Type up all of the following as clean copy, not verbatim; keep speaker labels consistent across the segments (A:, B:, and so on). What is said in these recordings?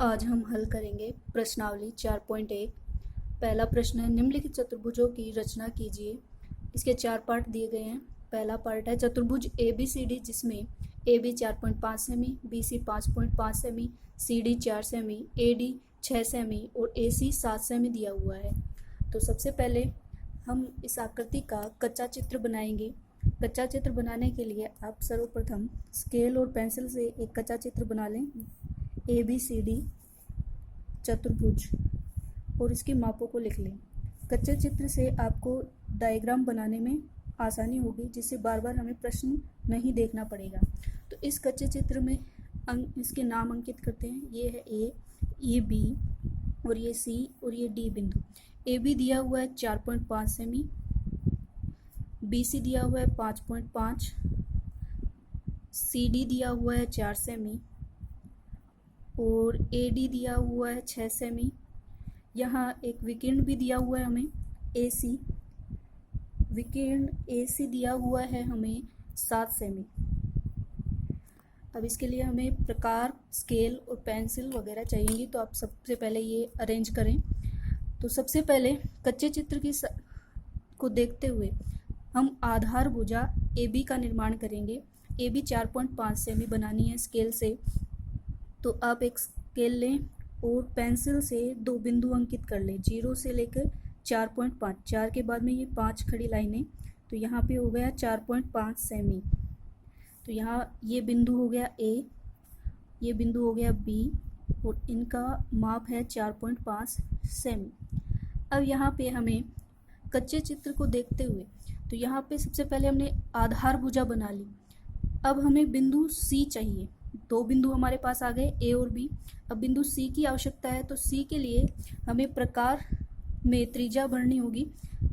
A: आज हम हल करेंगे प्रश्नावली 4.1। पहला प्रश्न है, निम्नलिखित चतुर्भुजों की रचना कीजिए। इसके 4 पार्ट दिए गए हैं। पहला पार्ट है चतुर्भुज ABCD, जिसमें AB 4.5 semi, BC 5.5 semi, CD 4 semi, AD 6 semi और AC 7 सेमी दिया हुआ है। तो सबसे पहले हम इस आकृति का कच्चा चित्र बनाएंगे। कच्चा चित्र बनाने के लिए आप सर्वप्रथम स्केल और पेंसिल से एक कच्चा चित्र बना लें ABCD चतुर्भुज और इसके मापों को लिख लें। कच्चे चित्र से आपको डायग्राम बनाने में आसानी होगी, जिससे बार बार हमें प्रश्न नहीं देखना पड़ेगा। तो इस कच्चे चित्र में इसके नाम अंकित करते हैं। ये है A, ये B और ये C और ये D बिंदु। AB दिया हुआ है 4.5 सेमी, BC दिया हुआ है 5.5, CD दिया हुआ है 4 सेमी और AD दिया हुआ है 6 सेमी। यहाँ एक विकर्ण भी दिया हुआ है हमें AC, विकर्ण AC दिया हुआ है हमें 7 सेमी। अब इसके लिए हमें प्रकार, स्केल और पेंसिल वगैरह चाहिएंगी, तो आप सबसे पहले ये अरेंज करें। तो सबसे पहले कच्चे चित्र की को देखते हुए हम आधार भुजा AB का निर्माण करेंगे। AB 4.5 सेमी बनानी है स्केल से, तो आप एक स्केल लें और पेंसिल से 2 बिंदु अंकित कर लें, 0 से लेकर 4.5। 4 के बाद में ये 5 खड़ी लाइनें, तो यहाँ पे हो गया 4.5 सेमी। तो यहाँ ये बिंदु हो गया A, ये बिंदु हो गया B और इनका माप है 4.5 सेमी। अब यहाँ पे हमें कच्चे चित्र को देखते हुए, तो यहाँ पे सबसे पहले हमने आधार भुजा बना ली। अब हमें बिंदु C चाहिए। 2 बिंदु हमारे पास आ गए A और B। अब बिंदु C की आवश्यकता है, तो C के लिए हमें प्रकार में त्रिज्या भरनी होगी।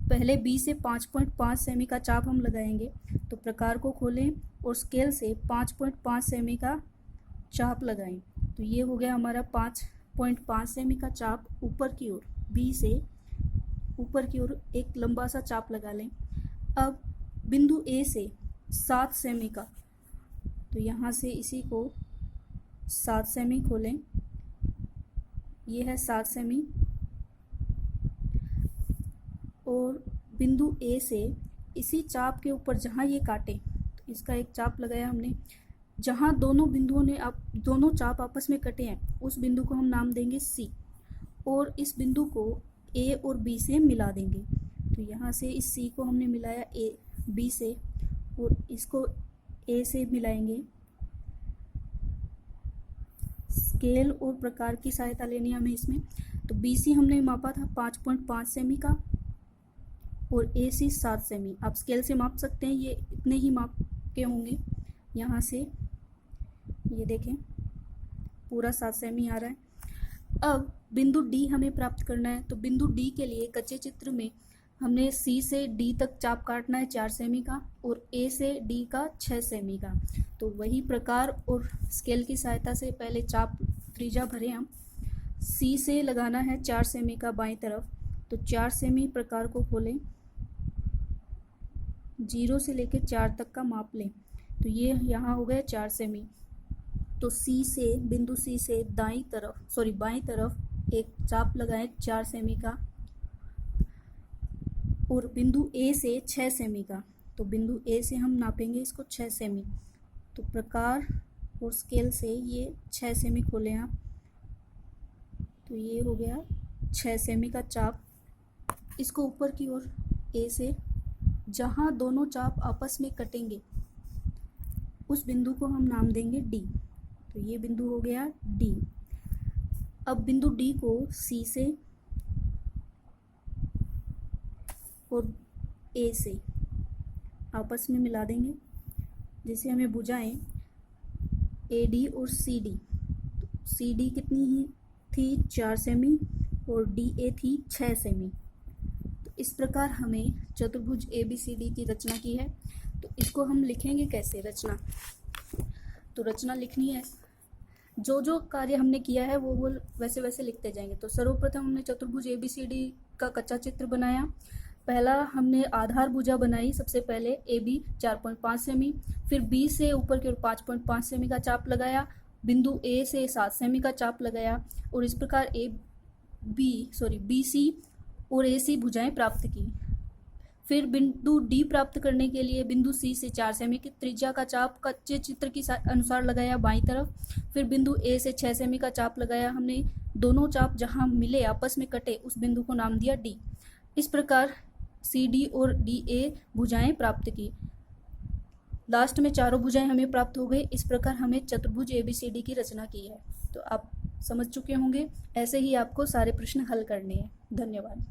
A: पहले B से 5.5 सेमी का चाप हम लगाएंगे। तो प्रकार को खोलें और स्केल से 5.5 सेमी का चाप लगाएं। तो ये हो गया हमारा 5.5 सेमी का चाप। ऊपर की ओर B से ऊपर की ओर एक लंबा सा चाप लगा लें। अब बिंदु A से 7 सेमी का, तो यहाँ से इसी को 7 सेमी खोलें। ये है 7 सेमी। और बिंदु A से इसी चाप के ऊपर जहाँ ये काटे, तो इसका एक चाप लगाया हमने। जहाँ दोनों बिंदुओं ने दोनों चाप आपस में कटे हैं, उस बिंदु को हम नाम देंगे C और इस बिंदु को A और B से मिला देंगे। तो यहाँ से इस C को हमने मिलाया B से और इसको A से मिलाएंगे। स्केल और प्रकार की सहायता लेनी है हमें इसमें। तो BC हमने मापा था 5.5 सेमी का और AC 7 सेमी। आप स्केल से माप सकते हैं, ये इतने ही माप के होंगे। यहाँ से ये देखें पूरा 7 सेमी आ रहा है। अब बिंदु D हमें प्राप्त करना है। तो बिंदु D के लिए कच्चे चित्र में हमने C से D तक चाप काटना है 4 सेमी का और A से D का 6 सेमी का। तो वही प्रकार और स्केल की सहायता से पहले चाप त्रिज्या भरे हम। C से लगाना है 4 सेमी का बाईं तरफ। तो 4 सेमी प्रकार को खोलें, 0 से लेकर 4 तक का माप लें। तो ये यहाँ हो गया 4 सेमी। तो बिंदु C से बाईं तरफ एक चाप लगाएं 4 सेमी का और बिंदु A से 6 सेमी का। तो बिंदु A से हम नापेंगे इसको 6 सेमी। तो प्रकार और स्केल से ये 6 सेमी खोलें आप। तो ये हो गया 6 सेमी का चाप। इसको ऊपर की ओर A से जहाँ दोनों चाप आपस में कटेंगे, उस बिंदु को हम नाम देंगे D। तो ये बिंदु हो गया D। अब बिंदु D को C से और A से आपस में मिला देंगे, जिसे हमें भुजाएं AD और CD। CD कितनी ही थी 4 सेमी और DA थी 6 सेमी। तो इस प्रकार हमें चतुर्भुज ABCD की रचना की है। तो इसको हम लिखेंगे कैसे रचना? तो रचना लिखनी है, जो कार्य हमने किया है वो वैसे वैसे लिखते जाएंगे। तो सर्वप्रथम हमने चतुर्भुज ABCD का कच्चा चित्र बनाया। पहला हमने आधार भुजा बनाई। सबसे पहले AB 4.5 सेमी, फिर B से ऊपर की ओर 5.5 सेमी का चाप लगाया बिंदु ए से 7 सेमी का चाप लगाया और इस प्रकार बी सी और ए सी भुजाएं प्राप्त की। फिर बिंदु डी प्राप्त करने के लिए बिंदु सी से 4 सेमी की त्रिज्या का चाप कच्चे चित्र के अनुसार लगाया बाईं तरफ। फिर बिंदु ए से 6 सेमी का चाप लगाया हमने। दोनों चाप जहां मिले आपस में कटे उस बिंदु को नाम दिया डी। इस प्रकार सी डी और डी ए भुजाएं प्राप्त की। लास्ट में चारों भुजाएं हमें प्राप्त हो गई। इस प्रकार हमें चतुर्भुज ABCD की रचना की है। तो आप समझ चुके होंगे। ऐसे ही आपको सारे प्रश्न हल करने हैं। धन्यवाद।